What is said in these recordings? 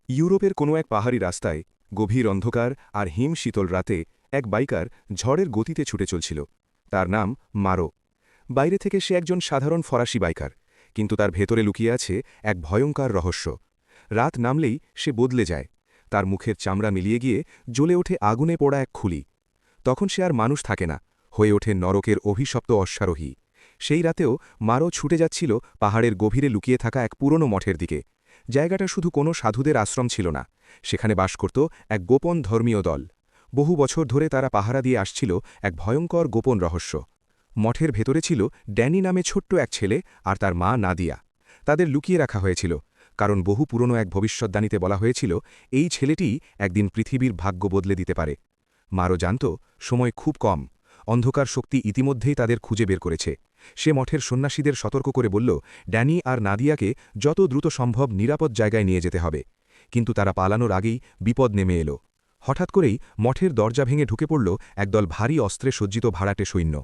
ইউরোপের কোনো এক পাহাড়ি রাস্তায় গভীর অন্ধকার আর হিম শীতল রাতে এক বাইকার ঝড়ের গতিতে ছুটে চলছিল। তার নাম মারো। বাইরে থেকে সে একজন সাধারণ ফরাসি বাইকার, কিন্তু তার ভেতরে লুকিয়ে আছে এক ভয়ঙ্কর রহস্য। রাত নামলেই সে বদলে যায়, তার মুখের চামড়া মিলিয়ে গিয়ে জ্বলে ওঠে আগুনে পোড়া এক খুলি। তখন সে আর মানুষ থাকে না, হয়ে ওঠে নরকের অভিশপ্ত অশ্বারোহী। সেই রাতেও মারো ছুটে যাচ্ছিল পাহাড়ের গভীরে লুকিয়ে থাকা এক পুরনো মঠের দিকে। জায়গাটা শুধু কোনো সাধুদের আশ্রম ছিল না, সেখানে বাস করত এক গোপন ধর্মীয় দল। বহু বছর ধরে তারা পাহারা দিয়ে আসছিল এক ভয়ঙ্কর গোপন রহস্য। মঠের ভেতরে ছিল ড্যানি নামে ছোট্ট এক ছেলে আর তার মা নাদিয়া। তাদের লুকিয়ে রাখা হয়েছিল, কারণ বহু পুরনো এক ভবিষ্যদ্বাণীতে বলা হয়েছিল এই ছেলেটিই একদিন পৃথিবীর ভাগ্য বদলে দিতে পারে। মারো জানত সময় খুব কম, অন্ধকার শক্তি ইতিমধ্যেই তাদের খুঁজে বের করেছে। সে মঠের সন্ন্যাসীদের সতর্ক করে বলল, ড্যানি আর নাদিয়াকে যত দ্রুত সম্ভব নিরাপদ জায়গায় নিয়ে যেতে হবে। কিন্তু তারা পালানোর আগেই বিপদ নেমে এলো। হঠাৎ করেই মঠের দরজা ভেঙে ঢুকে পড়ল একদল ভারী অস্ত্রে সজ্জিত ভাড়াটে সৈন্য।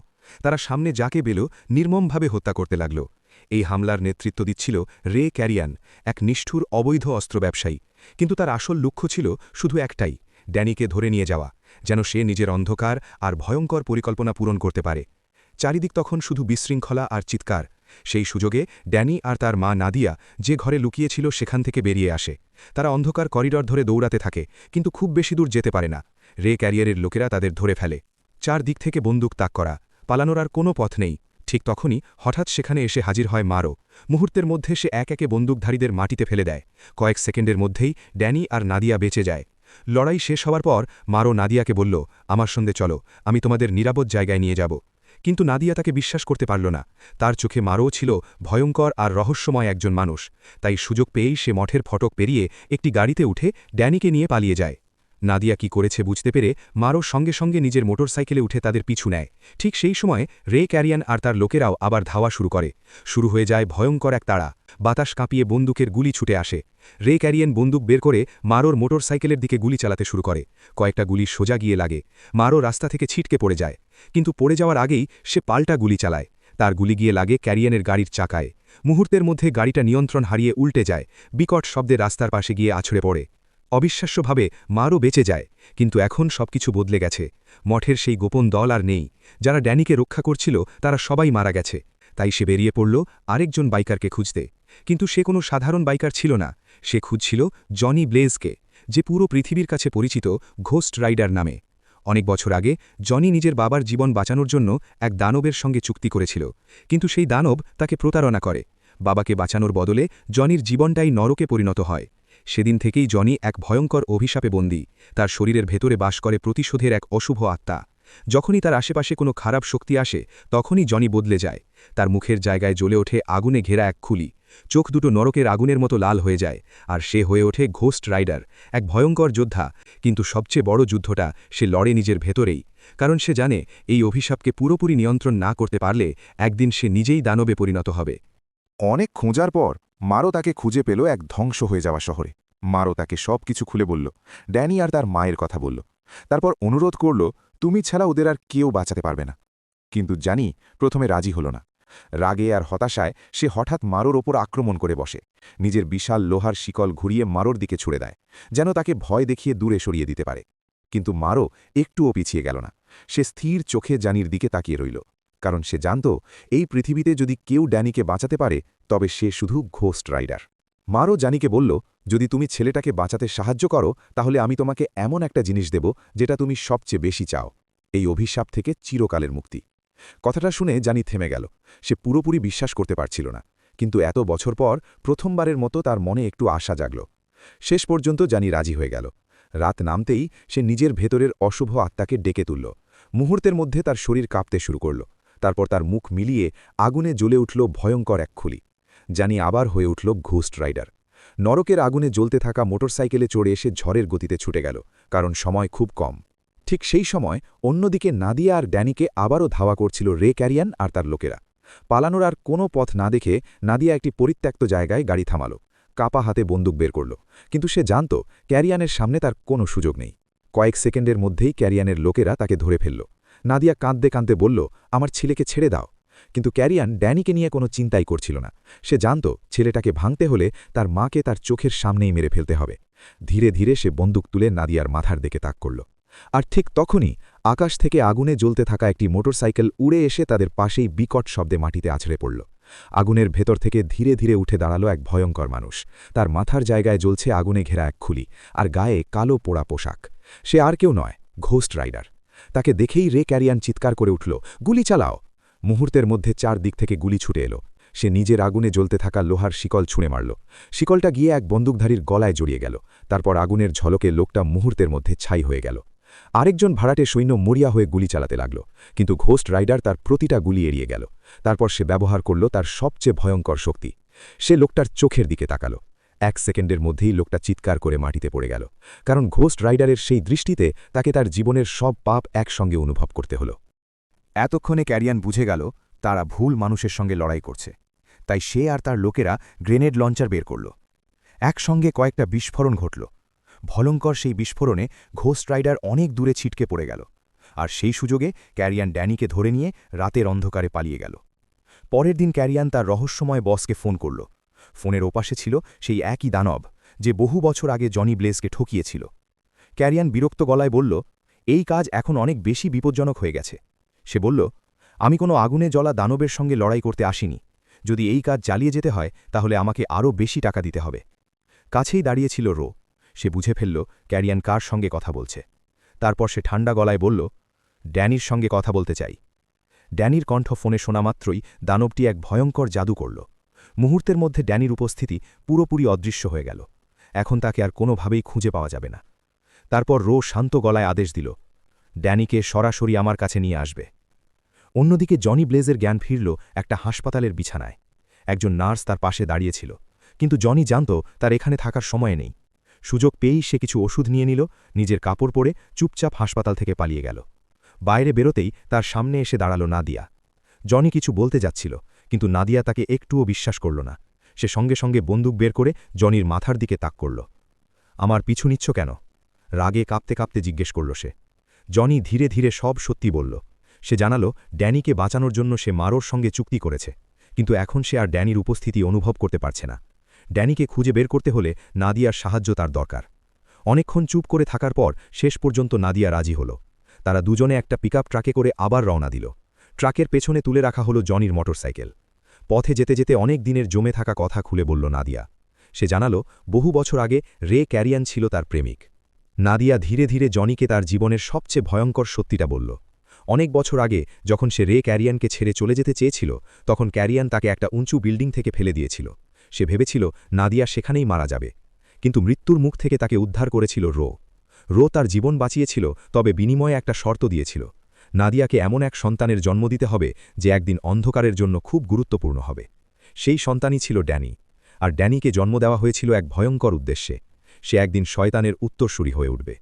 তারা সামনে যাকে পেল নির্মমভাবে হত্যা করতে লাগল। এই হামলার নেতৃত্ব দিচ্ছিল রে ক্যারিয়ান, এক নিষ্ঠুর অবৈধ অস্ত্র ব্যবসায়ী। কিন্তু তার আসল লক্ষ্য ছিল শুধু একটাই, ড্যানিকে ধরে নিয়ে যাওয়া, যেন সে নিজের অন্ধকার আর ভয়ঙ্কর পরিকল্পনা পূরণ করতে পারে। চারিদিক তখন শুধু বিশৃঙ্খলা আর চিৎকার। সেই সুযোগে ড্যানি আর তার মা নাদিয়া যে ঘরে লুকিয়েছিল সেখান থেকে বেরিয়ে আসে। তারা অন্ধকার করিডর ধরে দৌড়াতে থাকে, কিন্তু খুব বেশি দূর যেতে পারে না। রে ক্যারিয়ারের লোকেরা তাদের ধরে ফেলে। চারদিক থেকে বন্দুক তাক করা, পালানোর আর কোনো পথ নেই। ঠিক তখনই হঠাৎ সেখানে এসে হাজির হয় মারো। মুহূর্তের মধ্যে সে এক একে বন্দুকধারীদের মাটিতে ফেলে দেয়। কয়েক সেকেন্ডের মধ্যেই ড্যানি আর নাদিয়া বেঁচে যায়। লড়াই শেষ হওয়ার পর মারো নাদিয়াকে বলল, আমার সঙ্গে চলো, আমি তোমাদের নিরাপদ জায়গায় নিয়ে যাব। কিন্তু নাদিয়া তাকে বিশ্বাস করতে পারল না। তার চোখে মারো ছিল ভয়ঙ্কর আর রহস্যময় একজন মানুষ। তাই সুযোগ পেয়েই সে মঠের ফটক পেরিয়ে একটি গাড়িতে উঠে ড্যানিকে নিয়ে পালিয়ে যায়। নাদিয়া কি করেছে বুঝতে পেরে মারো সঙ্গে সঙ্গে নিজের মোটরসাইকেলে উঠে তাদের পিছু নেয়। ঠিক সেই সময় রে ক্যারিয়ান আর তার লোকেরাও আবার ধাওয়া শুরু করে। শুরু হয়ে যায় ভয়ঙ্কর এক তাড়া, বাতাস কাঁপিয়ে বন্দুকের গুলি ছুটে আসে। রে ক্যারিয়ান বন্দুক বের করে মারোর মোটরসাইকেলের দিকে গুলি চালাতে শুরু করে। কয়েকটা গুলি সোজা গিয়ে লাগে, মারো রাস্তা থেকে ছিটকে পড়ে যায়। কিন্তু পড়ে যাওয়ার আগেই সে পাল্টা গুলি চালায়। তার গুলি গিয়ে লাগে ক্যারিয়ানের গাড়ির চাকায়। মুহূর্তের মধ্যে গাড়িটা নিয়ন্ত্রণ হারিয়ে উল্টে যায়, বিকট শব্দে রাস্তার পাশে গিয়ে আছড়ে পড়ে। অবিশ্বাস্যভাবে মারও বেঁচে যায়, কিন্তু এখন সবকিছু বদলে গেছে। মঠের সেই গোপন দল আর নেই। যারা ড্যানিকে রক্ষা করছিল তারা সবাই মারা গেছে। তাই সে বেরিয়ে পড়ল আরেকজন বাইকারকে খুঁজতে। কিন্তু সে কোনো সাধারণ বাইকার ছিল না, সে খুঁজছিল জনি ব্লেজকে, যে পুরো পৃথিবীর কাছে পরিচিত ঘোস্ট রাইডার নামে। অনেক বছর আগে জনি নিজের বাবার জীবন বাঁচানোর জন্য এক দানবের সঙ্গে চুক্তি করেছিল, কিন্তু সেই দানব তাকে প্রতারণা করে। বাবাকে বাঁচানোর বদলে জনির জীবনটাই নরকে পরিণত হয়। সেদিন থেকেই জনি এক ভয়ঙ্কর অভিশাপে বন্দী। তার শরীরের ভেতরে বাস করে প্রতিশোধের এক অশুভ আত্মা। যখনই তার আশেপাশে কোনো খারাপ শক্তি আসে, তখনই জনি বদলে যায়। তার মুখের জায়গায় জ্বলে ওঠে আগুনে ঘেরা এক খুলি, চোখ দুটো নরকের আগুনের মতো লাল হয়ে যায়, আর সে হয়ে ওঠে ঘোস্ট রাইডার, এক ভয়ঙ্কর যোদ্ধা। কিন্তু সবচেয়ে বড় যুদ্ধটা সে লড়ে নিজের ভেতরেই, কারণ সে জানে এই অভিশাপকে পুরোপুরি নিয়ন্ত্রণ না করতে পারলে একদিন সে নিজেই দানবে পরিণত হবে। অনেক খোঁজার পর মারো তাকে খুঁজে পেল এক ধ্বংস হয়ে যাওয়া শহরে। মারো তাকে সব কিছু খুলে বলল, ড্যানি আর তার মায়ের কথা বলল। তারপর অনুরোধ করল, তুমি ছাড়া ওদের আর কেউ বাঁচাতে পারবে না। কিন্তু জানি প্রথমে রাজি হল না। রাগে আর হতাশায় সে হঠাৎ মারোর ওপর আক্রমণ করে বসে। নিজের বিশাল লোহার শিকল ঘুরিয়ে মারোর দিকে ছুড়ে দেয়, যেন তাকে ভয় দেখিয়ে দূরে সরিয়ে দিতে পারে। কিন্তু মারো একটুও পিছিয়ে গেল না। সে স্থির চোখে জানির দিকে তাকিয়ে রইল, কারণ সে জানত এই পৃথিবীতে যদি কেউ ড্যানিকে বাঁচাতে পারে তবে সে শুধু ঘোস্ট রাইডার। মারো জানিকে বলল, যদি তুমি ছেলেটাকে বাঁচাতে সাহায্য করো তাহলে আমি তোমাকে এমন একটা জিনিস দেব যেটা তুমি সবচেয়ে বেশি চাও, এই অভিশাপ থেকে চিরকালের মুক্তি। কথাটা শুনে জানি থেমে গেল। সে পুরোপুরি বিশ্বাস করতে পারছিল না, কিন্তু এত বছর পর প্রথমবারের মতো তার মনে একটু আশা জাগল। শেষ পর্যন্ত জানি রাজি হয়ে গেল। রাত নামতেই সে নিজের ভেতরের অশুভ আত্মাকে ডেকে তুলল। মুহূর্তের মধ্যে তার শরীর কাঁপতে শুরু করল। তারপর তার মুখ মিলিয়ে আগুনে জ্বলে উঠল ভয়ঙ্কর এক খুলি। জানি আবার হয়ে উঠল ঘোস্ট রাইডার। নরকের আগুনে জ্বলতে থাকা মোটরসাইকেলে চড়ে এসে ঝড়ের গতিতে ছুটে গেল, কারণ সময় খুব কম। ঠিক সেই সময় অন্যদিকে নাদিয়া আর ড্যানিকে আবারও ধাওয়া করছিল রে ক্যারিয়ান আর তার লোকেরা। পালানোর আর কোনো পথ না দেখে নাদিয়া একটি পরিত্যক্ত জায়গায় গাড়ি থামাল, কাপা হাতে বন্দুক বের করল। কিন্তু সে জানত ক্যারিয়ানের সামনে তার কোনো সুযোগ নেই। কয়েক সেকেন্ডের মধ্যেই ক্যারিয়ানের লোকেরা তাকে ধরে ফেলল। নাদিয়া কাঁদতে কাঁদতে বলল, আমার ছেলেকে ছেড়ে দাও। কিন্তু ক্যারিয়ান ড্যানিকে নিয়ে কোনো চিন্তাই করছিল না। সে জানত ছেলেটাকে ভাঙতে হলে তার মাকে তার চোখের সামনেই মেরে ফেলতে হবে। ধীরে ধীরে সে বন্দুক তুলে নাদিয়ার মাথার দিকে তাক করল। আর ঠিক তখনই আকাশ থেকে আগুনে জ্বলতে থাকা একটি মোটরসাইকেল উড়ে এসে তাদের পাশেই বিকট শব্দে মাটিতে আছড়ে পড়ল। আগুনের ভেতর থেকে ধীরে ধীরে উঠে দাঁড়ালো এক ভয়ঙ্কর মানুষ। তার মাথার জায়গায় জ্বলছে আগুনে ঘেরা এক খুলি, আর গায়ে কালো পোড়া পোশাক। সে আর কেউ নয়, ঘোস্ট রাইডার। তাকে দেখেই রে ক্যারিয়ান চিৎকার করে উঠল, গুলি চালাও! মুহূর্তের মধ্যে চারদিক থেকে গুলি ছুটে এলো। সে নিজের আগুনে জ্বলতে থাকা লোহার শিকল ছুঁড়ে মারল। শিকলটা গিয়ে এক বন্দুকধারীর গলায় জড়িয়ে গেল। তারপর আগুনের ঝলকে লোকটা মুহূর্তের মধ্যে ছাই হয়ে গেল। আরেকজন ভাড়াটে সৈন্য মরিয়া হয়ে গুলি চালাতে লাগল, কিন্তু ঘোস্ট রাইডার তার প্রতিটা গুলি এড়িয়ে গেল। তারপর সে ব্যবহার করল তার সবচেয়ে ভয়ঙ্কর শক্তি। সে লোকটার চোখের দিকে তাকাল। 1 সেকেন্ডের মধ্যেই লোকটা চিৎকার করে মাটিতে পড়ে গেল, কারণ ঘোস্ট রাইডারের সেই দৃষ্টিতে তাকে তার জীবনের সব পাপ একসঙ্গে অনুভব করতে হল। এতক্ষণে ক্যারিয়ান বুঝে গেল তারা ভুল মানুষের সঙ্গে লড়াই করছে। তাই সে আর তার লোকেরা গ্রেনেড লঞ্চার বের করল। একসঙ্গে কয়েকটা বিস্ফোরণ ঘটল। ভয়ঙ্কর সেই বিস্ফোরণে ঘোস্ট রাইডার অনেক দূরে ছিটকে পড়ে গেল। আর সেই সুযোগে ক্যারিয়ান ড্যানিকে ধরে নিয়ে রাতের অন্ধকারে পালিয়ে গেল। পরের দিন ক্যারিয়ান তার রহস্যময় বসকে ফোন করল। ফোনের ওপাশে ছিল সেই একই দানব যে বহু বছর আগে জনি ব্লেজকে ঠকিয়েছিল। ক্যারিয়ান বিরক্ত গলায় বলল, এই কাজ এখন অনেক বেশি বিপজ্জনক হয়ে গেছে। সে বলল, আমি কোনো আগুনে জ্বলা দানবের সঙ্গে লড়াই করতে আসিনি। যদি এই কাজ চালিয়ে যেতে হয় তাহলে আমাকে আরও বেশি টাকা দিতে হবে। কাছেই দাঁড়িয়েছিল রো। সে বুঝে ফেলল ক্যারিয়ান কার সঙ্গে কথা বলছে। তারপর সে ঠান্ডা গলায় বলল, ড্যানির সঙ্গে কথা বলতে চাই। ড্যানির কণ্ঠ ফোনে শোনা মাত্রই দানবটি এক ভয়ঙ্কর জাদু করল। মুহূর্তের মধ্যে ড্যানির উপস্থিতি পুরোপুরি অদৃশ্য হয়ে গেল। এখন তাকে আর কোনোভাবেই খুঁজে পাওয়া যাবে না। তারপর রো শান্ত গলায় আদেশ দিল, ড্যানিকে সরাসরি আমার কাছে নিয়ে আসবে। অন্যদিকে জনি ব্লেজের জ্ঞান ফিরল একটা হাসপাতালের বিছানায়। একজন নার্স তার পাশে দাঁড়িয়েছিল, কিন্তু জনি জানত তার এখানে থাকার সময় নেই। সুযোগ পেয়েই সে কিছু ওষুধ নিয়ে নিল, নিজের কাপড় পরে চুপচাপ হাসপাতাল থেকে পালিয়ে গেল। বাইরে বেরোতেই তার সামনে এসে দাঁড়াল নাদিয়া। জনি কিছু বলতে যাচ্ছিল, কিন্তু নাদিয়া তাকে একটুও বিশ্বাস করল না। সে সঙ্গে সঙ্গে বন্দুক বের করে জনির মাথার দিকে তাক করল। আমার পিছু নিচ্ছ কেন? রাগে কাঁপতে কাঁপতে জিজ্ঞেস করল সে। জনি ধীরে ধীরে সব সত্যি বলল। সে জানালো ড্যানিকে বাঁচানোর জন্য সে মারোর সঙ্গে চুক্তি করেছে, কিন্তু এখন সে আর ড্যানির উপস্থিতি অনুভব করতে পারছে না। ড্যানিকে খুঁজে বের করতে হলে নাদিয়ার সাহায্য তার দরকার। অনেকক্ষণ চুপ করে থাকার পর শেষ পর্যন্ত নাদিয়া রাজি হল। তারা দুজনে একটা পিকআপ ট্রাকে করে আবার রওনা দিল। ট্রাকের পেছনে তুলে রাখা হলো জনির মোটরসাইকেল। পথে যেতে যেতে অনেক দিনের জমে থাকা কথা খুলে বলল নাদিয়া। সে জানালো বহু বছর আগে রে ক্যারিয়ান ছিল তার প্রেমিক। নাদিয়া ধীরে ধীরে জনিকে তার জীবনের সবচেয়ে ভয়ঙ্কর সত্যিটা বলল। অনেক বছর আগে যখন সে রে ক্যারিয়ানকে ছেড়ে চলে যেতে চেয়েছিল, তখন ক্যারিয়ান তাকে একটা উঁচু বিল্ডিং থেকে ফেলে দিয়েছিল। সে ভেবেছিল নাদিয়া সেখানেই মারা যাবে, কিন্তু মৃত্যুর মুখ থেকে তাকে উদ্ধার করেছিল রো। রো তার জীবন বাঁচিয়েছিল, তবে বিনিময়ে একটা শর্ত দিয়েছিল, নাদিয়াকে এমন এক সন্তানের জন্ম দিতে হবে যে একদিন অন্ধকারের জন্য খুব গুরুত্বপূর্ণ হবে। সেই সন্তানই ছিল ড্যানি। আর ড্যানিকে জন্ম দেওয়া হয়েছিল এক ভয়ঙ্কর উদ্দেশ্যে। সে একদিন শয়তানের উত্তরসূরি হয়ে উঠবে।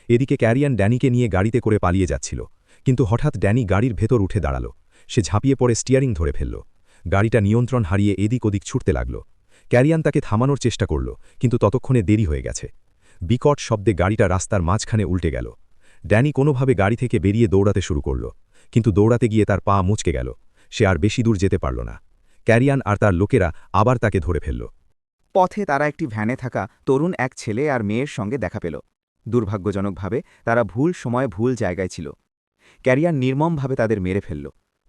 এদিকে ক্যারিয়ান ড্যানিকে নিয়ে গাড়িতে করে পালিয়ে যাচ্ছিল, কিন্তু হঠাৎ ড্যানি গাড়ির ভেতর উঠে দাঁড়াল। সে ঝাঁপিয়ে পড়ে স্টিয়ারিং ধরে ফেলল। গাড়িটা নিয়ন্ত্রণ হারিয়ে এদিক ওদিক ছুটতে লাগল। ক্যারিয়ান তাকে থামানোর চেষ্টা করল, কিন্তু ততক্ষণে দেরি হয়ে গেছে। বিকট শব্দে গাড়িটা রাস্তার মাঝখানে উল্টে গেল। ড্যানি কোনোভাবে গাড়ি থেকে বেরিয়ে দৌড়াতে শুরু করল, কিন্তু দৌড়াতে গিয়ে তার পা মুচকে গেল। সে আর বেশি দূর যেতে পারল না। ক্যারিয়ান আর তার লোকেরা আবার তাকে ধরে ফেলল। পথে তারা একটি ভ্যানে থাকা তরুণ এক ছেলে আর মেয়ের সঙ্গে দেখা পেল। দুর্ভাগ্যজনকভাবে তারা ভুল সময়ে ভুল জায়গায় ছিল। ক্যারিয়ান নির্মমভাবে তাদের মেরে ফেলল।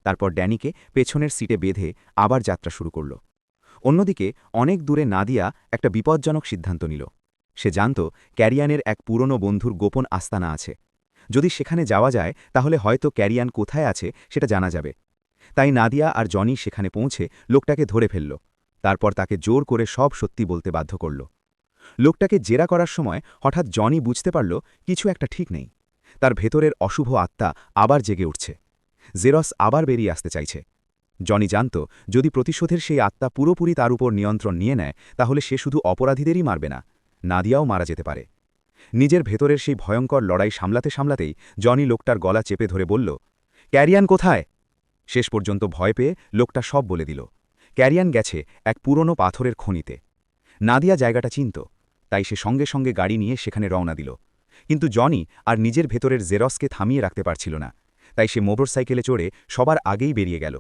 তারপর ড্যানিকে পেছনের সিটে বেঁধে আবার যাত্রা শুরু করল। অন্যদিকে অনেক দূরে নাদিয়া একটা বিপজ্জনক সিদ্ধান্ত নিল। সে জানত ক্যারিয়ানের এক পুরনো বন্ধুর গোপন আস্তানা আছে। যদি সেখানে যাওয়া যায় তাহলে হয়তো ক্যারিয়ান কোথায় আছে সেটা জানা যাবে। তাই নাদিয়া আর জনি সেখানে পৌঁছে লোকটাকে ধরে ফেলল। তারপর তাকে জোর করে সব সত্যি বলতে বাধ্য করল। লোকটাকে জেরা করার সময় হঠাৎ জনি বুঝতে পারল কিছু একটা ঠিক নেই। তার ভেতরের অশুভ আত্মা আবার জেগে উঠছে। জেরস আবার বেরিয়ে আসতে চাইছে। জনি জানত যদি প্রতিশোধের সেই আত্মা পুরোপুরি তার উপর নিয়ন্ত্রণ নিয়ে নেয় তাহলে সে শুধু অপরাধীদেরই মারবে না, নাদিয়াও মারা যেতে পারে। নিজের ভেতরের সেই ভয়ঙ্কর লড়াই সামলাতে সামলাতেই জনি লোকটার গলা চেপে ধরে বলল, ক্যারিয়ান কোথায়? শেষ পর্যন্ত ভয় পেয়ে লোকটা সব বলে দিল। ক্যারিয়ান গেছে এক পুরনো পাথরের খনিতে। নাদিয়া জায়গাটা চিনত, তাই সে সঙ্গে সঙ্গে গাড়ি নিয়ে সেখানে রওনা দিল। কিন্তু জনি আর নিজের ভেতরের জেরসকে থামিয়ে রাখতে পারছিল না, তাই সে মোটরসাইকেলে চড়ে সবার আগেই বেরিয়ে গেল।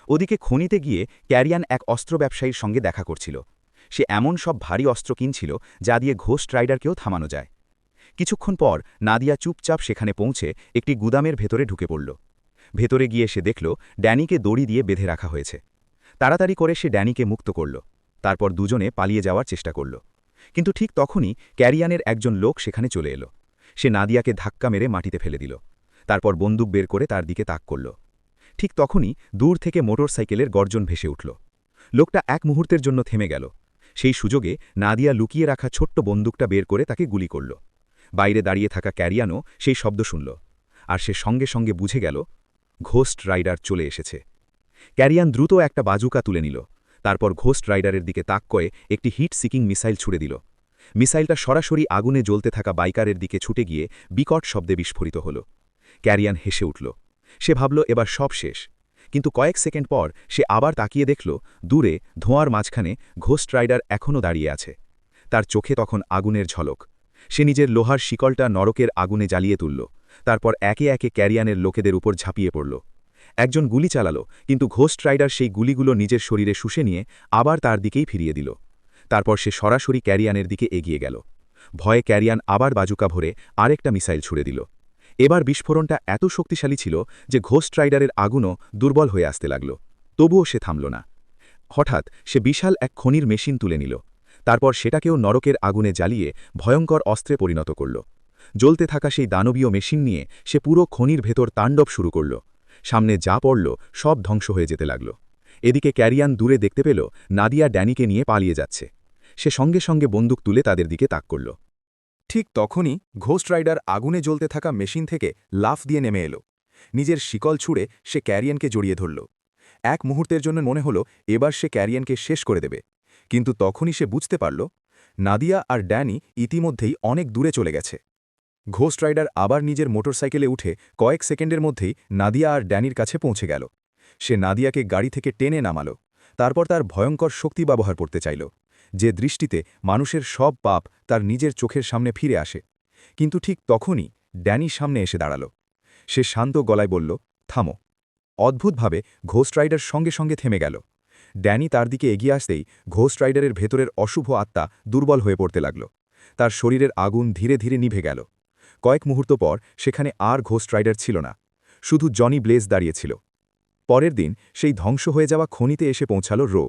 ওদিকে খনিতে গিয়ে ক্যারিয়ান এক অস্ত্র ব্যবসায়ীর সঙ্গে দেখা করছিল। সে এমন সব ভারী অস্ত্র কিনছিল যা দিয়ে ঘোস্ট রাইডারকেও থামানো যায়। কিছুক্ষণ পর নাদিয়া চুপচাপ সেখানে পৌঁছে একটি গুদামের ভেতরে ঢুকে পড়ল। ভেতরে গিয়ে সে দেখল ড্যানিকে দড়ি দিয়ে বেঁধে রাখা হয়েছে। তাড়াতাড়ি করে সে ড্যানিকে মুক্ত করল। তারপর দুজনে পালিয়ে যাওয়ার চেষ্টা করল। কিন্তু ঠিক তখনই ক্যারিয়ানের একজন লোক সেখানে চলে এলো। সে নাদিয়াকে ধাক্কা মেরে মাটিতে ফেলে দিল। তারপর বন্দুক বের করে তার দিকে তাক করল। ঠিক তখনই দূর থেকে মোটরসাইকেলের গর্জন ভেসে উঠল। লোকটা এক মুহূর্তের জন্য থেমে গেল। সেই সুযোগে নাদিয়া লুকিয়ে রাখা ছোট্ট বন্দুকটা বের করে তাকে গুলি করল। বাইরে দাঁড়িয়ে থাকা ক্যারিয়ানও সেই শব্দ শুনল, আর সে সঙ্গে সঙ্গে বুঝে গেল ঘোস্ট রাইডার চলে এসেছে। ক্যারিয়ান দ্রুত একটা বাজুকা তুলে নিল। তারপর ঘোস্ট রাইডারের দিকে তাক করে একটি হিট সিকিং মিসাইল ছুড়ে দিল। মিসাইলটা সরাসরি আগুনে জ্বলতে থাকা বাইকারের দিকে ছুটে গিয়ে বিকট শব্দে বিস্ফোরিত হল। ক্যারিয়ান হেসে উঠল। সে ভাবল এবার সব শেষ। কিন্তু কয়েক সেকেন্ড পর সে আবার তাকিয়ে দেখল দূরে ধোঁয়ার মাঝখানে ঘোস্ট রাইডার এখনও দাঁড়িয়ে আছে। তার চোখে তখন আগুনের ঝলক। সে নিজের লোহার শিকলটা নরকের আগুনে জ্বালিয়ে তুলল। তারপর একে একে ক্যারিয়ানের লোকেদের উপর ঝাঁপিয়ে পড়ল। একজন গুলি চালালো, কিন্তু ঘোস্ট রাইডার সেই গুলিগুলো নিজের শরীরে শুষে নিয়ে আবার তার দিকেই ফিরিয়ে দিল। তারপর সে সরাসরি ক্যারিয়ানের দিকে এগিয়ে গেল। ভয়ে ক্যারিয়ান আবার বাজুকা ভরে আরেকটা মিসাইল ছুড়ে দিল। এবার বিস্ফোরণটা এত শক্তিশালী ছিল যে ঘোস্ট রাইডারের আগুনও দুর্বল হয়ে আসতে লাগল। তবুও সে থামল না। হঠাৎ সে বিশাল এক খনির মেশিন তুলে নিল। তারপর সেটাকেও নরকের আগুনে জ্বালিয়ে ভয়ঙ্কর অস্ত্রে পরিণত করল। জ্বলতে থাকা সেই দানবীয় মেশিন নিয়ে সে পুরো খনির ভেতর তাণ্ডব শুরু করল। সামনে যা পড়ল সব ধ্বংস হয়ে যেতে লাগল। এদিকে ক্যারিয়ান দূরে দেখতে পেল নাদিয়া ড্যানিকে নিয়ে পালিয়ে যাচ্ছে। সে সঙ্গে সঙ্গে বন্দুক তুলে তাদের দিকে তাক করল। ঠিক তখনই ঘোস্ট রাইডার আগুনে জ্বলতে থাকা মেশিন থেকে লাফ দিয়ে নেমে এলো। নিজের শিকল ছুঁড়ে সে ক্যারিয়ানকে জড়িয়ে ধরল। এক মুহূর্তের জন্য মনে হলো এবার সে ক্যারিয়ানকে শেষ করে দেবে। কিন্তু তখনই সে বুঝতে পারল নাদিয়া আর ড্যানি ইতিমধ্যেই অনেক দূরে চলে গেছে। ঘোস্ট রাইডার আবার নিজের মোটরসাইকেলে উঠে কয়েক সেকেন্ডের মধ্যেই নাদিয়া আর ড্যানির কাছে পৌঁছে গেল। সে নাদিয়াকে গাড়ি থেকে টেনে নামালো। তারপর তার ভয়ঙ্কর শক্তি ব্যবহার করতে চাইল, যে দৃষ্টিতে মানুষের সব পাপ তার নিজের চোখের সামনে ফিরে আসে। কিন্তু ঠিক তখনই ড্যানি সামনে এসে দাঁড়াল। সে শান্ত গলায় বলল, থামো। অদ্ভুতভাবে ঘোস্ট রাইডার সঙ্গে সঙ্গে থেমে গেল। ড্যানি তার দিকে এগিয়ে আসতেই ঘোস্ট রাইডারের ভেতরের অশুভ আত্মা দুর্বল হয়ে পড়তে লাগল। তার শরীরের আগুন ধীরে ধীরে নিভে গেল। কয়েক মুহূর্ত পর সেখানে আর ঘোস্ট রাইডার ছিল না, শুধু জনি ব্লেজ দাঁড়িয়েছিল। পরের দিন সেই ধ্বংস হয়ে যাওয়া খনিতে এসে পৌঁছাল রো।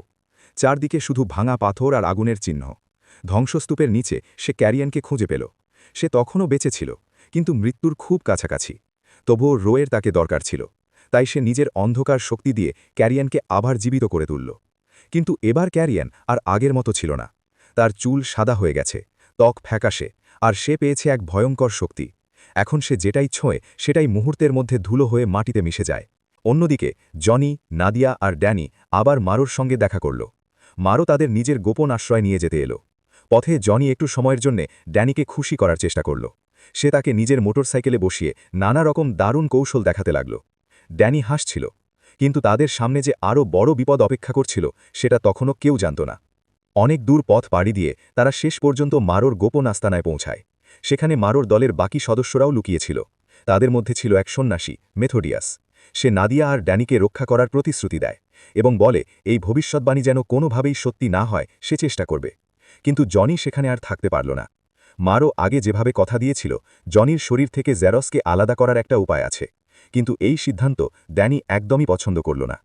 চারদিকে শুধু ভাঙা পাথর আর আগুনের চিহ্ন। ধ্বংসস্তূপের নিচে সে ক্যারিয়ানকে খুঁজে পেল। সে তখনও বেঁচে ছিল, কিন্তু মৃত্যুর খুব কাছাকাছি। তবুও রোয়ের তাকে দরকার ছিল, তাই সে নিজের অন্ধকার শক্তি দিয়ে ক্যারিয়ানকে আবার জীবিত করে তুলল। কিন্তু এবার ক্যারিয়ান আর আগের মতো ছিল না। তার চুল সাদা হয়ে গেছে, ত্বক ফ্যাকাশে, আর সে পেয়েছে এক ভয়ঙ্কর শক্তি। এখন সে যেটাই ছোঁয় সেটাই মুহূর্তের মধ্যে ধুলো হয়ে মাটিতে মিশে যায়। অন্যদিকে জনি, নাদিয়া আর ড্যানি আবার মারোর সঙ্গে দেখা করল। মারো তাদের নিজের গোপন আশ্রয় নিয়ে যেতে এলো। পথে জনি একটু সময়ের জন্যে ড্যানিকে খুশি করার চেষ্টা করল। সে তাকে নিজের মোটরসাইকেলে বসিয়ে নানা রকম দারুণ কৌশল দেখাতে লাগল। ড্যানি হাসছিল, কিন্তু তাদের সামনে যে আরও বড় বিপদ অপেক্ষা করছিল সেটা তখনও কেউ জানত না। অনেক দূর পথ পাড়ি দিয়ে তারা শেষ পর্যন্ত মারোর গোপন আস্তানায় পৌঁছায়। সেখানে মারোর দলের বাকি সদস্যরাও লুকিয়েছিল। তাদের মধ্যে ছিল এক সন্ন্যাসী, মেথোডিয়াস। সে নাদিয়া আর ড্যানিকে রক্ষা করার প্রতিশ্রুতি দেয় এবং বলে এই ভবিষ্যৎবাণী যেন কোনোভাবেই সত্যি না হয় সে চেষ্টা করবে। কিন্তু জনি সেখানে আর থাকতে পারল না। মারো আগে যেভাবে কথা দিয়েছিল জনির শরীর থেকে জেরসকে আলাদা করার একটা উপায় আছে, কিন্তু এই সিদ্ধান্ত ড্যানি একদমই পছন্দ করল না।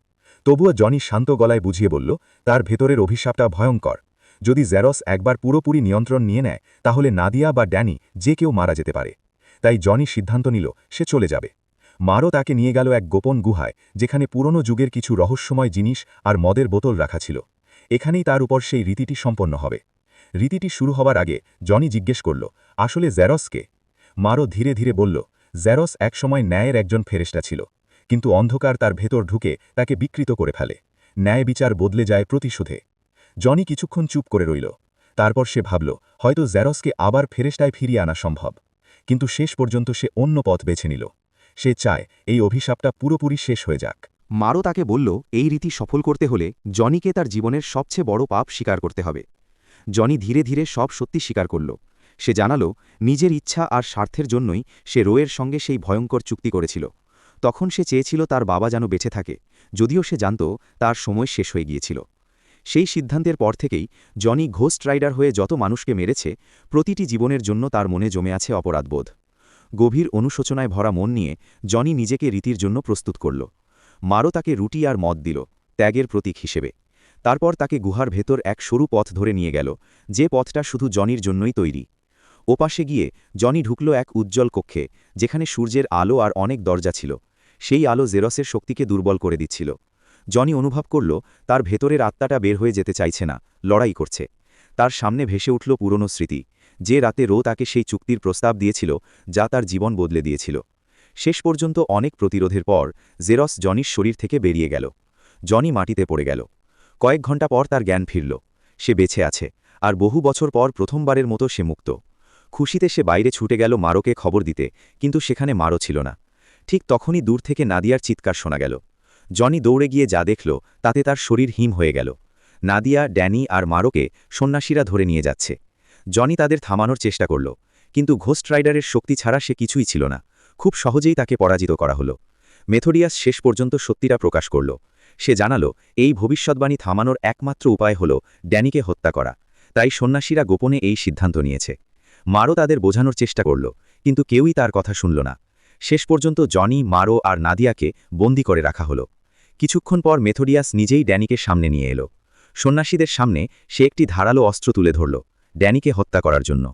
তবুও জনি শান্ত গলায় বুঝিয়ে বলল তার ভেতরের অভিশাপটা ভয়ঙ্কর। যদি জেরস একবার পুরোপুরি নিয়ন্ত্রণ নিয়ে নেয় তাহলে নাদিয়া বা ড্যানি যে কেউ মারা যেতে পারে। তাই জনি সিদ্ধান্ত নিল সে চলে যাবে। মারো তাকে নিয়ে গেল এক গোপন গুহায়, যেখানে পুরনো যুগের কিছু রহস্যময় জিনিস আর মদের বোতল রাখা ছিল। এখানেই তার উপর সেই রীতিটি সম্পন্ন হবে। রীতিটি শুরু হবার আগে জনি জিজ্ঞেস করল, আসলে জেরসকে? মারো ধীরে ধীরে বলল, জেরস একসময় ন্যায়ের একজন ফেরেশতা ছিল, কিন্তু অন্ধকার তার ভেতর ঢুকে তাকে বিকৃত করে ফেলে। ন্যায় বিচার বদলে যায় প্রতিশোধে। জনি কিছুক্ষণ চুপ করে রইল। তারপর সে ভাবল হয়তো জেরসকে আবার ফেরেশতায় ফিরিয়ে আনা সম্ভব। কিন্তু শেষ পর্যন্ত সে অন্য পথ বেছে নিল। সে চায় এই অভিশাপটা পুরোপুরি শেষ হয়ে যাক। মারো তাকে বলল এই রীতি সফল করতে হলে জনিকে তার জীবনের সবচেয়ে বড় পাপ স্বীকার করতে হবে। জনি ধীরে ধীরে সব সত্যি স্বীকার করল। সে জানালো নিজের ইচ্ছা আর স্বার্থের জন্যই সে রোয়ের সঙ্গে সেই ভয়ঙ্কর চুক্তি করেছিল। তখন সে চেয়েছিল তার বাবা যেন বেঁচে থাকে, যদিও সে জানত তার সময় শেষ হয়ে গিয়েছিল। সেই সিদ্ধান্তের পর থেকেই জনি ঘোস্ট রাইডার হয়ে যত মানুষকে মেরেছে প্রতিটি জীবনের জন্য তার মনে জমে আছে অপরাধবোধ। গভীর অনুশোচনায় ভরা মন নিয়ে জনি নিজেকে রীতির জন্য প্রস্তুত করল। মারো তাকে রুটি আর মদ দিল, ত্যাগের প্রতীক হিসেবে। তারপর তাকে গুহার ভেতর এক সরু পথ ধরে নিয়ে গেল, যে পথটা শুধু জনির জন্যই তৈরি। ওপাশে গিয়ে জনি ঢুকল এক উজ্জ্বল কক্ষে, যেখানে সূর্যের আলো আর অনেক দরজা ছিল। সেই আলো জেরসের শক্তিকে দুর্বল করে দিচ্ছিল। জনি অনুভব করল তার ভেতরের আত্মাটা বের হয়ে যেতে চাইছে না, লড়াই করছে। তার সামনে ভেসে উঠল পুরনো স্মৃতি, যে রাতে রো তাকে সেই চুক্তির প্রস্তাব দিয়েছিল যা তার জীবন বদলে দিয়েছিল। শেষ পর্যন্ত অনেক প্রতিরোধের পর জেরস জনির শরীর থেকে বেরিয়ে গেল। জনি মাটিতে পড়ে গেল। কয়েক ঘণ্টা পর তার জ্ঞান ফিরল। সে বেঁচে আছে, আর বহু বছর পর প্রথমবারের মতো সে মুক্ত। খুশিতে সে বাইরে ছুটে গেল মারোকে খবর দিতে, কিন্তু সেখানে মারো ছিল না। ঠিক তখনই দূর থেকে নাদিয়ার চিৎকার শোনা গেল। জনি দৌড়ে গিয়ে যা দেখল তাতে তার শরীর হিম হয়ে গেল। নাদিয়া, ড্যানি আর মারোকে সন্ন্যাসীরা ধরে নিয়ে যাচ্ছে। জনি তাদের থামানোর চেষ্টা করল, কিন্তু ঘোস্ট রাইডারের শক্তি ছাড়া সে কিছুই ছিল না। খুব সহজেই তাকে পরাজিত করা হল। মেথোডিয়াস শেষ পর্যন্ত সত্যিটা প্রকাশ করল। সে জানালো এই ভবিষ্যৎবাণী থামানোর একমাত্র উপায় হল ড্যানিকে হত্যা করা। তাই সন্ন্যাসীরা গোপনে এই সিদ্ধান্ত নিয়েছে। মারো তাদের বোঝানোর চেষ্টা করল, কিন্তু কেউই তার কথা শুনল না। শেষ পর্যন্ত জনি, মারো আর নাদিয়াকে বন্দী করে রাখা হল। কিছুক্ষণ পর মেথোডিয়াস নিজেই ড্যানিকে সামনে নিয়ে এলো। সন্ন্যাসীদের সামনে সে একটি ধারালো অস্ত্র তুলে ধরল, ড্যানিকে হত্যা করার জন্য।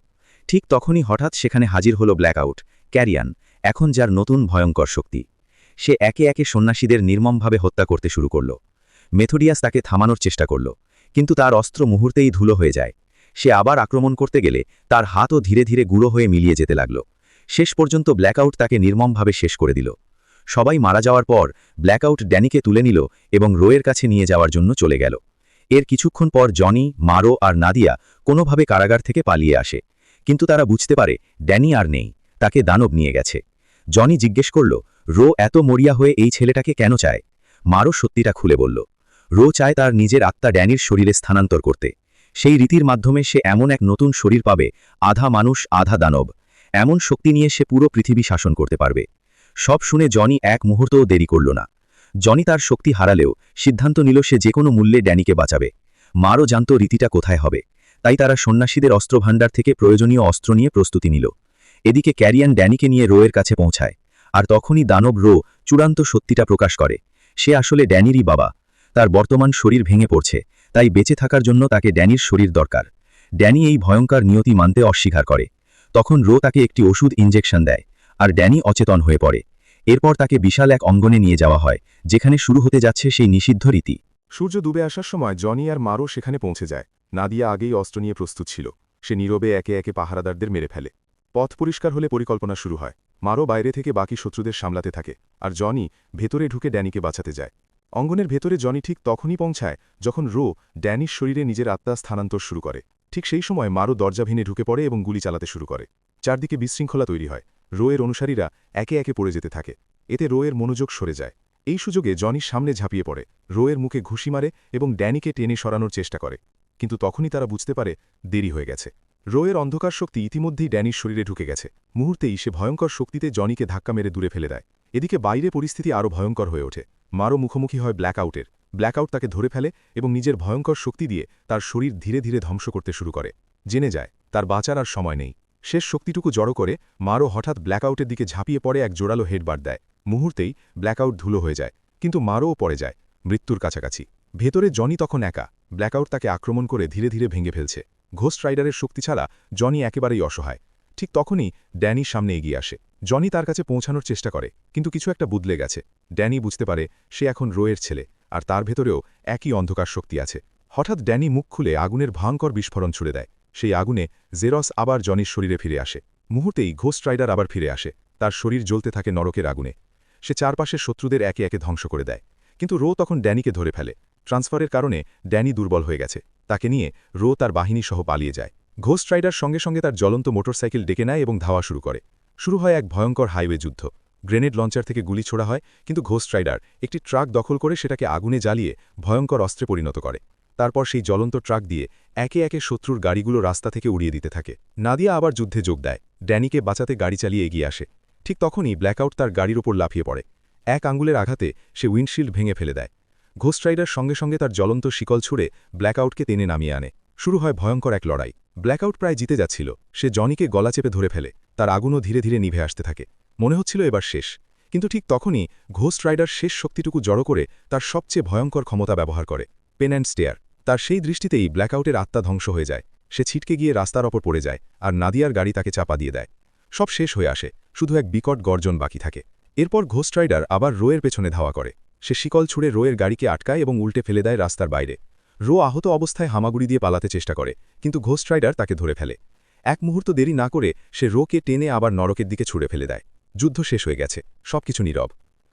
ঠিক তখনই হঠাৎ সেখানে হাজির হল ব্ল্যাকআউট, ক্যারিয়ান, এখন যার নতুন ভয়ঙ্কর শক্তি। সে একে একে সন্ন্যাসীদের নির্মমভাবে হত্যা করতে শুরু করল। মেথোডিয়াস তাকে থামানোর চেষ্টা করল, কিন্তু তার অস্ত্র মুহূর্তেই ধুলো হয়ে যায়। সে আবার আক্রমণ করতে গেলে তার হাতও ধীরে ধীরে গুঁড়ো হয়ে মিলিয়ে যেতে লাগল। শেষ পর্যন্ত ব্ল্যাকআউট তাকে নির্মমভাবে শেষ করে দিল। সবাই মারা যাওয়ার পর ব্ল্যাকআউট ড্যানিকে তুলে নিল এবং রোয়ের কাছে নিয়ে যাওয়ার জন্য চলে গেল। এর কিছুক্ষণ পর জনি, মারো আর নাদিয়া কোনোভাবে কারাগার থেকে পালিয়ে আসে, কিন্তু তারা বুঝতে পারে ড্যানি আর নেই, তাকে দানব নিয়ে গেছে। জনি জিজ্ঞেস করল, রো এত মরিয়া হয়ে এই ছেলেটাকে কেন চায়? মারো সত্যিটা খুলে বলল, রো চায় তার নিজের আত্মা ড্যানির শরীরে স্থানান্তর করতে। সেই রীতির মাধ্যমে সে এমন এক নতুন শরীর পাবে, আধা মানুষ আধা দানব। এমন শক্তি নিয়ে সে পুরো পৃথিবী শাসন করতে পারবে। সব শুনে জনি এক মুহূর্তও দেরি করল না। জনি তার শক্তি হারালেও সিদ্ধান্ত নিল সে যে কোনো মূল্যে ড্যানিকে বাঁচাবে। মারও জানত রীতিটা কোথায় হবে, তাই তারা সন্ন্যাসীদের অস্ত্রভাণ্ডার থেকে প্রয়োজনীয় অস্ত্র নিয়ে প্রস্তুতি নিল। এদিকে ক্যারিয়ান ড্যানিকে নিয়ে রোয়ের কাছে পৌঁছায়, আর তখনই দানব রো চূড়ান্ত সত্যিটা প্রকাশ করে। সে আসলে ড্যানিরই বাবা। তার বর্তমান শরীর ভেঙে পড়ছে, তাই বেঁচে থাকার জন্য তাকে ড্যানির শরীর দরকার। ড্যানি এই ভয়ঙ্কর নিয়তি মানতে অস্বীকার করে। তখন রো তাকে একটি ওষুধ ইনজেকশন দেয়, আর ড্যানি অচেতন হয়ে পড়ে। এরপর তাকে বিশাল এক অঙ্গনে নিয়ে যাওয়া হয়, যেখানে শুরু হতে যাচ্ছে সেই নিষিদ্ধ রীতি। সূর্য ডুবে আসার সময় জনি আর মারো সেখানে পৌঁছে যায়। নাদিয়া আগেই অস্ত্র নিয়ে প্রস্তুত ছিল। সে নীরবে একে একে পাহারাদারদের মেরে ফেলে। পথ পরিষ্কার হলে পরিকল্পনা শুরু হয়। মারো বাইরে থেকে বাকি শত্রুদের সামলাতে থাকে, আর জনি ভেতরে ঢুকে ড্যানিকে বাঁচাতে যায়। অঙ্গনের ভেতরে জনি ঠিক তখনই পৌঁছায় যখন রো ড্যানির শরীরে নিজের আত্মা স্থানান্তর শুরু করে। ঠিক সেই সময় মারো দরজা ভেঙে ঢুকে পড়ে এবং গুলি চালাতে শুরু করে। চারদিকে বিশৃঙ্খলা তৈরি হয়। রোয়ের অনুসারীরা একে একে পড়ে যেতে থাকে। এতে রোয়ের মনোযোগ সরে যায়। এই সুযোগে জনির সামনে ঝাঁপিয়ে পড়ে, রোয়ের মুখে ঘুষি মারে এবং ড্যানিকে টেনে সরানোর চেষ্টা করে। কিন্তু তখনই তারা বুঝতে পারে দেরি হয়ে গেছে। রোয়ের অন্ধকার শক্তি ইতিমধ্যেই ড্যানির শরীরে ঢুকে গেছে। মুহূর্তেই সে ভয়ঙ্কর শক্তিতে জনিকে ধাক্কা মেরে দূরে ফেলে দেয়। এদিকে বাইরে পরিস্থিতি আরও ভয়ঙ্কর হয়ে ওঠে। মারো মুখোমুখি হয় ব্ল্যাকআউটের। ব্ল্যাকআউট তাকে ধরে ফেলে এবং নিজের ভয়ঙ্কর শক্তি দিয়ে তার শরীর ধীরে ধীরে ধ্বংস করতে শুরু করে। জেনে যায় তার বাঁচার আর সময় নেই। শেষ শক্তিটুকু জড়ো করে মারো হঠাৎ ব্ল্যাকআউটের দিকে ঝাঁপিয়ে পড়ে এক জোরালো হেডবাট দেয়। মুহূর্তেই ব্ল্যাকআউট ধুলো হয়ে যায়, কিন্তু মারোও পড়ে যায় মৃত্যুর কাছাকাছি। ভেতরে জনি তখন একা। ব্ল্যাকআউট তাকে আক্রমণ করে ধীরে ধীরে ভেঙে ফেলছে। ঘোস্ট রাইডারের শক্তি ছাড়া জনি একেবারেই অসহায়। ঠিক তখনই ড্যানির সামনে এগিয়ে আসে। জনি তার কাছে পৌঁছানোর চেষ্টা করে, কিন্তু কিছু একটা বদলে গেছে। ড্যানি বুঝতে পারে সে এখন রোয়ের ছেলে, আর তার ভেতরেও একই অন্ধকার শক্তি আছে। হঠাৎ ড্যানি মুখ খুলে আগুনের ভয়ঙ্কর বিস্ফোরণ ছুড়ে দেয়। সেই আগুনে জেরস আবার জনির শরীরে ফিরে আসে। মুহূর্তেই ঘোস্ট রাইডার আবার ফিরে আসে। তার শরীর জ্বলতে থাকে নরকের আগুনে। সে চারপাশের শত্রুদের একে একে ধ্বংস করে দেয়, কিন্তু রো তখন ড্যানিকে ধরে ফেলে। ট্রান্সফারের কারণে ড্যানি দুর্বল হয়ে গেছে। তাকে নিয়ে রো তার বাহিনী সহ পালিয়ে যায়। ঘোস্ট রাইডার সঙ্গে সঙ্গে তার জ্বলন্ত মোটরসাইকেল ডেকে নেয় এবং ধাওয়া শুরু করে। শুরু হয় এক ভয়ঙ্কর হাইওয়ে যুদ্ধ। গ্রেনেড লঞ্চার থেকে গুলি ছোড়া হয়, কিন্তু ঘোস্ট রাইডার একটি ট্রাক দখল করে সেটাকে আগুনে জ্বালিয়ে ভয়ঙ্কর অস্ত্রে পরিণত করে। তারপর সেই জ্বলন্ত ট্রাক দিয়ে একে একে শত্রুর গাড়িগুলো রাস্তা থেকে উড়িয়ে দিতে থাকে। নাদিয়া আবার যুদ্ধে যোগ দেয়। ড্যানিকে বাঁচাতে গাড়ি চালিয়ে এগিয়ে আসে। ঠিক তখনই ব্ল্যাকআউট তার গাড়ির ওপর লাফিয়ে পড়ে। এক আঙ্গুলের আঘাতে সে উইন্ডশিল্ড ভেঙে ফেলে দেয়। ঘোস্ট রাইডার সঙ্গে সঙ্গে তার জ্বলন্ত শিকল ছুঁড়ে ব্ল্যাকআউটকে টেনে নামিয়ে আনে। শুরু হয় ভয়ঙ্কর এক লড়াই। ব্ল্যাকআউট প্রায় জিতে যাচ্ছিল। সে জনিকে গলা চেপে ধরে ফেলে। তার আগুনও ধীরে ধীরে নিভে আসতে থাকে। মনে হচ্ছিল এবার শেষ। কিন্তু ঠিক তখনই ঘোস্ট রাইডার শেষ শক্তিটুকু জড়ো করে তার সবচেয়ে ভয়ঙ্কর ক্ষমতা ব্যবহার করে, পেন অ্যান্ড স্টেয়ার। তার সেই দৃষ্টিতেই ব্ল্যাকআউটের আত্মা ধ্বংস হয়ে যায়। সে ছিটকে গিয়ে রাস্তার ওপর পড়ে যায়, আর নাদিয়ার গাড়ি তাকে চাপা দিয়ে দেয়। সব শেষ হয়ে আসে, শুধু এক বিকট গর্জন বাকি থাকে। এরপর ঘোস্ট রাইডার আবার রোয়ের পেছনে ধাওয়া করে। সে শিকল ছুঁড়ে রোয়ের গাড়িকে আটকায় এবং উল্টে ফেলে দেয় রাস্তার বাইরে। রো আহত অবস্থায় হামাগুড়ি দিয়ে পালাতে চেষ্টা করে, কিন্তু ঘোস্ট রাইডার তাকে ধরে ফেলে। এক মুহূর্ত দেরি না করে সে রোকে টেনে আবার নরকের দিকে ছুঁড়ে ফেলে দেয়। যুদ্ধ শেষ হয়ে গেছে, সবকিছু নীরব।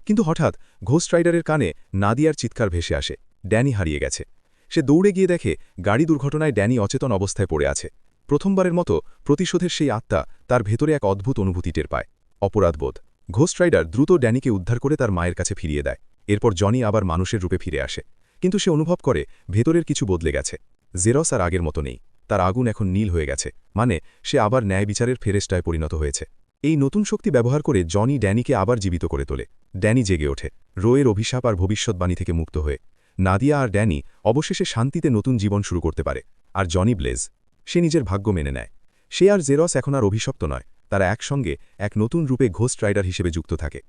কিন্তু হঠাৎ ঘোস্ট রাইডারের কানে নাদিয়ার চিৎকার ভেসে আসে, ড্যানি হারিয়ে গেছে। সে দৌড়ে গিয়ে দেখে গাড়ি দুর্ঘটনায় ড্যানি অচেতন অবস্থায় পড়ে আছে। প্রথমবারের মতো প্রতিশোধের সেই আত্মা তার ভেতরে এক অদ্ভুত অনুভূতি টের পায়, অপরাধবোধ। ঘোস্ট রাইডার দ্রুত ড্যানিকে উদ্ধার করে তার মায়ের কাছে ফিরিয়ে দেয়। এরপর জনি আবার মানুষের রূপে ফিরে আসে, কিন্তু সে অনুভব করে ভেতরের কিছু বদলে গেছে। জেরস আর আগের মতো নেই, তার আগুন এখন নীল হয়ে গেছে, মানে সে আবার ন্যায় বিচারের ফেরেস্টায় পরিণত হয়েছে। এই নতুন শক্তি ব্যবহার করে জনি ড্যানিকে আবার জীবিত করে তোলে। ড্যানি জেগে ওঠে, রোয়ের অভিশাপ আর ভবিষ্যৎবাণী থেকে মুক্ত হয়ে। নাদিয়া আর ড্যানি অবশেষে শান্তিতে নতুন জীবন শুরু করতে পারে। আর জনি ব্লেজ, সে নিজের ভাগ্য মেনে নেয়। সে আর জেরস এখন আর অভিশপ্ত নয়, তারা একসঙ্গে এক নতুন রূপে ঘোস্ট রাইডার হিসেবে যুক্ত থাকে।